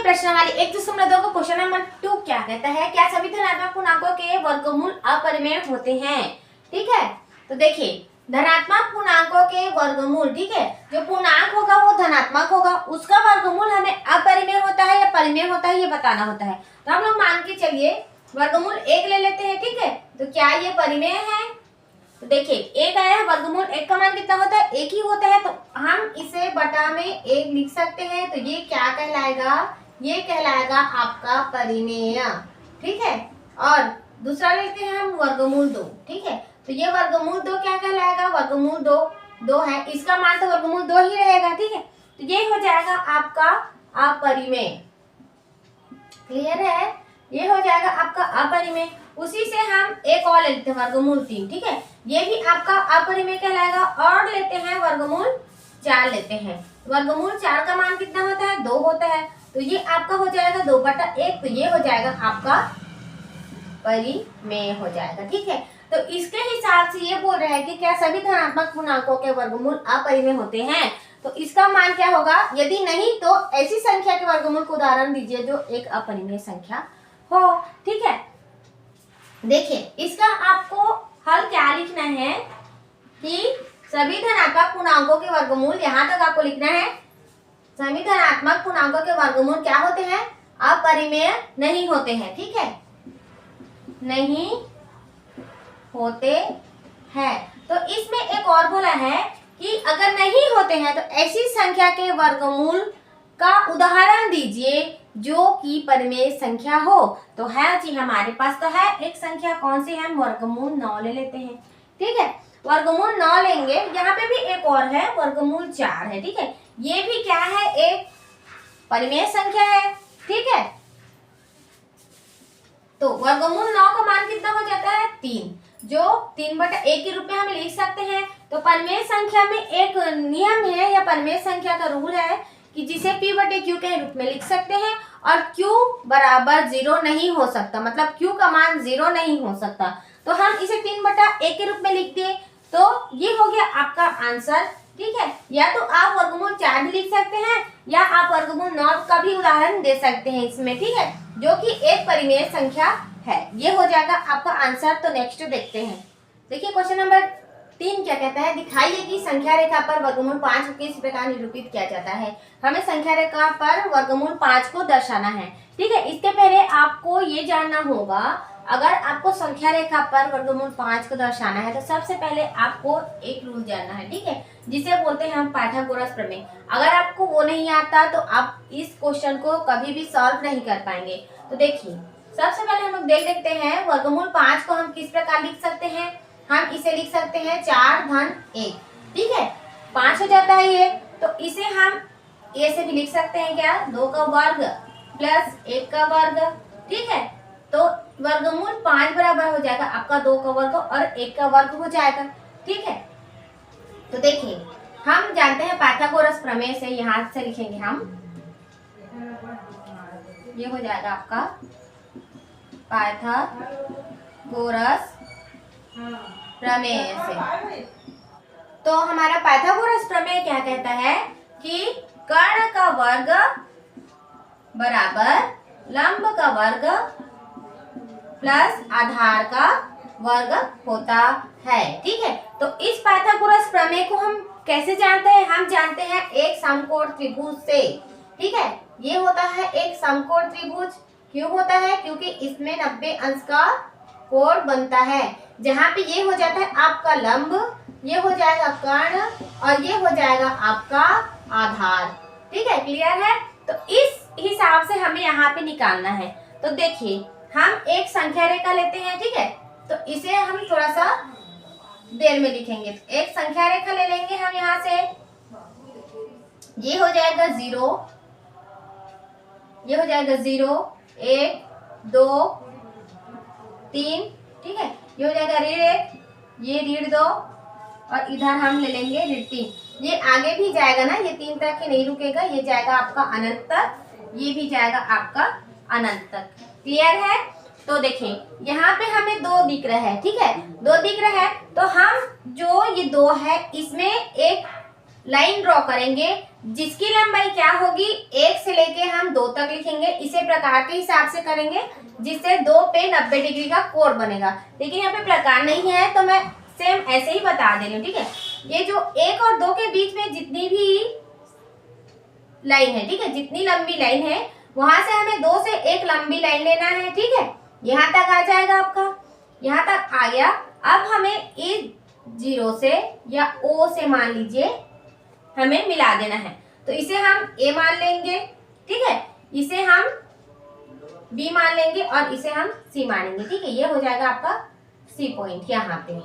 देखिए प्रश्नावली 1.2 को क्वेश्चन नंबर 2 क्या कहता है, क्या सभी धनात्मक पूर्णांकों के वर्गमूल अपरिमेय होते हैं। ठीक है, तो देखिए धनात्मक पूर्णांकों के वर्गमूल, ठीक है, जो पूर्णांक होगा वो धनात्मक होगा, उसका वर्गमूल हमें अपरिमेय होता है या परिमेय होता है ये बताना होता है। तो हम लोग मान के चलिए वर्गमूल 1 ले लेते हैं। ठीक है, तो क्या ये परिमेय है, तो देखिए 1 आया है, वर्गमूल 1 का मान कितना होता है, 1 ही होता है, तो हम इसे बटा में 1 लिख सकते हैं। तो ये क्या कहलाएगा, ये कहलाएगा आपका परिमेय। ठीक है, और दूसरा लेते हैं हम वर्गमूल 2। ठीक है, तो ये वर्गमूल 2 क्या कहलाएगा, वर्गमूल 2 है, इसका मान तो वर्गमूल 2 ही रहेगा। ठीक है, तो ये हो जाएगा आपका अपरिमेय। क्लियर है, ये हो जाएगा आपका अपरिमेय। उसी से हम एक और लेते हैं वर्गमूल 3। ठीक है, ये भी आपका अपरिमेय कहलाएगा। और लेते हैं वर्गमूल 4 लेते हैं। वर्गमूल 4 का मान कितना होता है, 2 होता है, तो ये आपका हो जाएगा 2/1, तो ये हो जाएगा आपका परिमेय हो जाएगा। ठीक है, तो इसके हिसाब से ये बोल रहा है कि क्या सभी धनात्मक पूर्णांकों के वर्गमूल अपरिमेय होते हैं। तो इसका मान क्या होगा, यदि नहीं तो ऐसी संख्या के वर्गमूल को उदाहरण दीजिए जो एक अपरिमेय संख्या हो। ठीक है, देखिए इसका आपको हल क्या लिखना है कि सभी धनात्मक पूर्णांकों के वर्गमूल, यहां तक आपको लिखना है सभी धनात्मक पूर्णांकों के वर्गमूल क्या होते हैं, अपरिमेय नहीं होते हैं। ठीक है, नहीं होते हैं। तो इसमें एक और बोला है कि अगर नहीं होते हैं तो ऐसी संख्या के वर्गमूल का उदाहरण दीजिए जो कि परिमेय संख्या हो। तो है जी, हमारे पास तो है एक संख्या, कौन सी है, वर्गमूल 9 ले लेते हैं। ठीक है, वर्गमूल 9 लेंगे, यहाँ पे भी एक और है वर्गमूल 4 है। ठीक है, ये भी क्या है, एक परिमेय संख्या है। ठीक है, तो वर्गमूल 9 का मान कितना हो जाता है, 3, जो 3/1 के रूप में हम लिख सकते हैं। तो परिमेय संख्या में एक नियम है या परिमेय संख्या का रूल है कि जिसे p/q के रूप में लिख सकते हैं, और q बराबर 0 नहीं हो सकता, मतलब q का मान 0 नहीं हो सकता। तो हम इसे 3/1 के रूप में लिख दिए, तो ये हो गया आपका आंसर। ठीक है, या तो आप वर्गमूल 4 भी लिख सकते हैं या आप वर्गमूल 9 का भी उदाहरण दे सकते हैं इसमें। ठीक है, जो कि एक परिमेय संख्या है, ये हो जाएगा आपका आंसर। तो नेक्स्ट देखते हैं। देखिए क्वेश्चन नंबर 3 क्या कहता है, दिखाइए कि संख्या रेखा पर वर्गमूल 5 को किस प्रकार निरूपित किया जाता है। हमें संख्या रेखा पर वर्गमूल 5 को दर्शाना है। ठीक है, इसके पहले आपको ये जानना होगा, अगर आपको संख्या रेखा पर वर्गमूल 5 को दर्शाना है तो सबसे पहले आपको एक रूल जानना है। ठीक है, जिसे बोलते हैं हम पाइथागोरस प्रमेय। अगर आपको वो नहीं आता तो आप इस क्वेश्चन को कभी भी सॉल्व नहीं कर पाएंगे। तो देखिए सबसे पहले हम लोग देख लेते हैं वर्गमूल 5 को हम किस प्रकार लिख सकते हैं। हम इसे लिख सकते हैं 4/1। ठीक है, 5 हो जाता है ये, तो इसे हम ऐसे भी लिख सकते हैं क्या, 2 का वर्ग प्लस 1 का वर्ग। ठीक है, तो वर्गमूल 5 बराबर हो जाएगा आपका 2 का वर्ग और 1 का वर्ग हो जाएगा। ठीक है, तो देखिए हम जानते हैं पाइथागोरस प्रमेय से, यहाँ से लिखेंगे हम, ये हो जाएगा आपका पाइथागोरस प्रमेय से। तो हमारा पाइथागोरस प्रमेय क्या कहता है कि कर्ण का वर्ग बराबर लंब का वर्ग प्लस आधार का वर्ग होता है। ठीक है, तो इस पाइथागोरस प्रमेय को हम कैसे जानते हैं, हम जानते हैं एक समकोण त्रिभुज से। ठीक है, ये होता है एक समकोण त्रिभुज। क्यों होता है, क्योंकि इसमें 90 अंश का कोण बनता है, जहाँ पे ये हो जाता है आपका लंब, ये हो जाएगा कर्ण और ये हो जाएगा आपका आधार। ठीक है, क्लियर है। तो इस हिसाब से हमें यहाँ पे निकालना है। तो देखिए हम एक संख्या रेखा लेते हैं। ठीक है, तो इसे हम थोड़ा सा देर में लिखेंगे। तो एक संख्या रेखा ले लेंगे हम यहाँ से, ये हो जाएगा 0, ये हो जाएगा 0, 1, 2, 3। ठीक है, ये हो जाएगा ऋण 1, ये ऋण 2 और इधर हम ले लेंगे ऋण 3। ये आगे भी जाएगा ना, ये 3 तक ही नहीं रुकेगा, ये जाएगा आपका अनंत तक, ये भी जाएगा आपका अनंत तक। क्लियर है। तो देखिए यहाँ पे हमें 2 दिख रहा है। ठीक है, 2 दिख रहा है, तो हम जो ये 2 है इसमें एक लाइन ड्रॉ करेंगे जिसकी लंबाई क्या होगी, 1 से लेके हम 2 तक लिखेंगे। इसे प्रकार के हिसाब से करेंगे जिससे 2 पे 90 डिग्री का कोण बनेगा। लेकिन यहाँ पे प्रकार नहीं है तो मैं सेम ऐसे ही बता दे रही हूँ, ठीक है। ये जो 1 और 2 के बीच में जितनी भी लाइन है, ठीक है, जितनी लंबी लाइन है वहां से हमें 2 से एक लंबी लाइन लेना है, ठीक है। यहाँ तक आ जाएगा आपका, यहाँ तक आ गया। अब हमें इस 0 से या O से मान लीजिए हमें मिला देना है, तो इसे हम A मान लेंगे, ठीक है, इसे हम B मान लेंगे और इसे हम C मानेंगे, ठीक है। ये हो जाएगा आपका C पॉइंट यहाँ पे,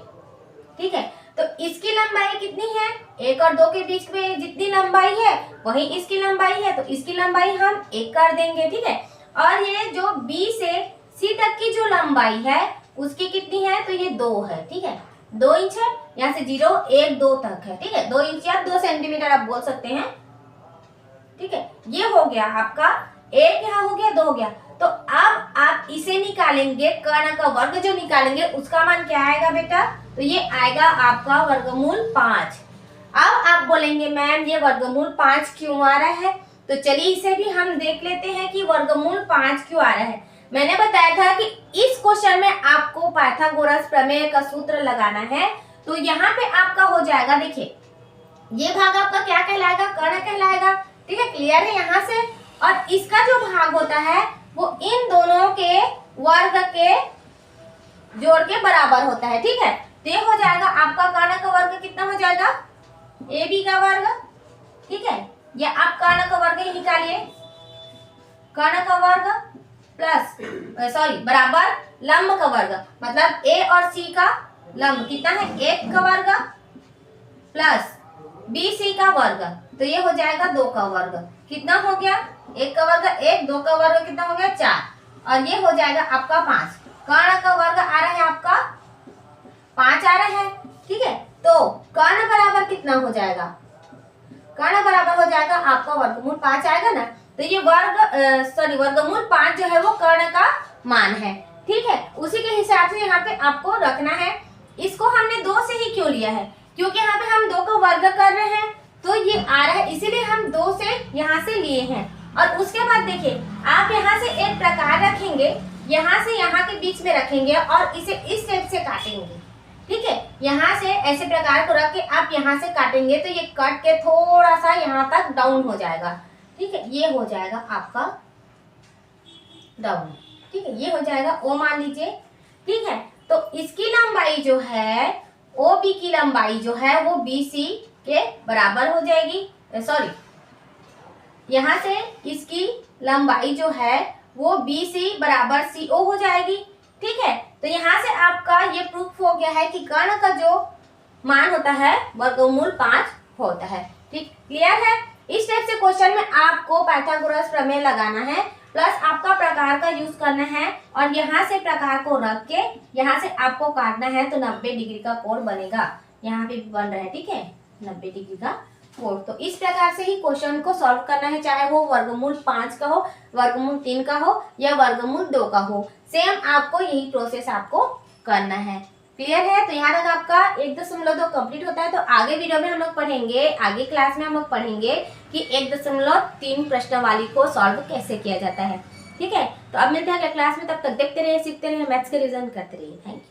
ठीक है। तो इसकी लंबाई कितनी है, 1 और 2 के बीच में जितनी लंबाई है वही इसकी लंबाई है, तो इसकी लंबाई हम 1 कर देंगे, ठीक है। और ये जो B से C तक की जो लंबाई है उसकी कितनी है, तो ये 2 है, ठीक है, 2 इंच है। यहाँ से 0 1 2 तक है, ठीक है, 2 इंच या 2 सेंटीमीटर आप बोल सकते हैं, ठीक है। ये हो गया आपका, 1 यहाँ हो गया, 2 हो गया। तो अब आप इसे निकालेंगे, कर्ण का वर्ग जो निकालेंगे उसका मान क्या आएगा बेटा, तो ये आएगा आपका वर्गमूल 5। अब आप बोलेंगे मैम ये वर्गमूल 5 क्यों आ रहा है, तो चलिए इसे भी हम देख लेते हैं कि वर्गमूल 5 क्यों आ रहा है। मैंने बताया था कि इस क्वेश्चन में आपको पाइथागोरस प्रमेय का सूत्र लगाना है, तो यहाँ पे आपका हो जाएगा, देखिए ये भाग आपका क्या कहलाएगा, कर्ण कहलाएगा, ठीक है, क्लियर है यहाँ से। और इसका जो भाग होता है वो इन दोनों के वर्ग के जोड़ के बराबर होता है, ठीक है। तो ये हो जाएगा आपका कर्ण का वर्ग कितना हो जाएगा, AB का वर्ग, ठीक है, या आप कर्ण का वर्ग ही निकालिए, कर्ण का वर्ग प्लस बराबर लंब का वर्ग, मतलब A और C का लंब कितना है, 1 का वर्ग प्लस BC का वर्ग, तो ये हो जाएगा 2 का वर्ग। कितना हो गया, 1 का वर्ग 1, 2 का वर्ग कितना हो गया 4, और ये हो जाएगा आपका 5। कर्ण का वर्ग आ रहा है आपका 5 आ रहा है, ठीक है। तो कर्ण बराबर कितना हो जाएगा, कर्ण बराबर हो जाएगा आपका वर्गमूल 5 आएगा ना। तो ये वर्गमूल 5 जो है वो कर्ण का मान है, ठीक है। उसी के हिसाब से यहाँ पे आपको रखना है। इसको हमने 2 से ही क्यों लिया है, क्योंकि यहाँ पे हम 2 का वर्ग कर रहे हैं तो ये आ रहा है, इसीलिए हम 2 से यहाँ से लिए हैं। और उसके बाद देखिए आप यहाँ से एक प्रकार रखेंगे, यहाँ से यहाँ के बीच में रखेंगे और इसे इस टाइप से काटेंगे, ठीक है। यहाँ से ऐसे प्रकार को रख के आप यहाँ से काटेंगे तो ये कट के थोड़ा सा यहाँ तक डाउन हो जाएगा, ठीक है। ये हो जाएगा आपका डाउन, ठीक है, ये हो जाएगा O मान लीजिए, ठीक है। तो इसकी लंबाई जो है OB की लंबाई जो है वो BC के बराबर हो जाएगी, यहाँ से इसकी लंबाई जो है वो BC बराबर CO हो जाएगी, ठीक है। तो यहाँ से आपका ये प्रूफ हो गया है कि कर्ण का जो मान होता है वर्गमूल 5 होता है, ठीक, क्लियर है। इस टाइप से क्वेश्चन में आपको पाइथागोरस प्रमेय लगाना है, प्लस आपका प्रकार का यूज करना है, और यहाँ से प्रकार को रख के यहाँ से आपको काटना है तो 90 डिग्री का कोण बनेगा, यहाँ पे बन रहा है, ठीक है, 90 डिग्री का कोण। तो इस प्रकार से ही क्वेश्चन को सॉल्व करना है, चाहे वो वर्गमूल 5 का हो, वर्गमूल 3 का हो या वर्गमूल 2 का हो, सेम आपको यही प्रोसेस आपको करना है, क्लियर है। तो यहाँ तक आपका 1.2 कंप्लीट होता है। तो आगे वीडियो में हम लोग पढ़ेंगे, आगे क्लास में हम लोग पढ़ेंगे कि 1.3 प्रश्नावली को सॉल्व कैसे किया जाता है, ठीक है। तो अब मिलते हैं अगले क्लास में, तब तक देखते रहिए, सीखते रहिए, मैथ्स के रिविजन करते रहिए। Thank you.